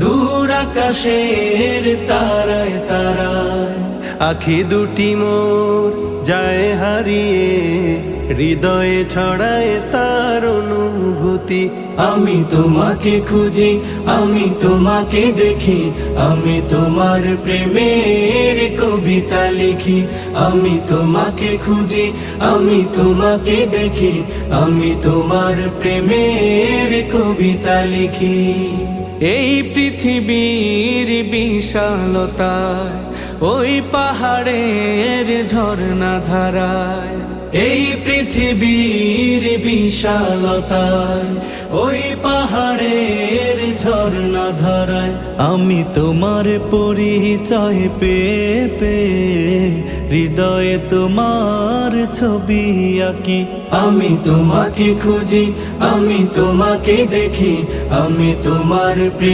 দূর আকাশের তারায় তারায়। আখি দুটি মোর যায় হারিয়ে, হৃদয়ে ছড়ায় তার অনুভূতি। আমি তোমাকে খুঁজি, আমি তোমাকে দেখি, আমি তোমার প্রেমের কবিতা লিখি। আমি তোমাকে খুঁজি, আমি তোমাকে দেখি, আমি তোমার প্রেমের কবিতা লিখি। এই পৃথিবীর বিশালতায়, ওই পাহাড়ের ঝর্ণা ধারায়। এই পৃথিবীর বিশালতায়, ওই পাহাড়ের ঝর্ণা ধারায়। আমি তোমার পরিচয় পেয়ে পেয়ে, হৃদয়ে তোমার ছবি আঁকি। আমি তোমাকে খুঁজি, আমি তোমাকে দেখি, আমি তোমার প্রেম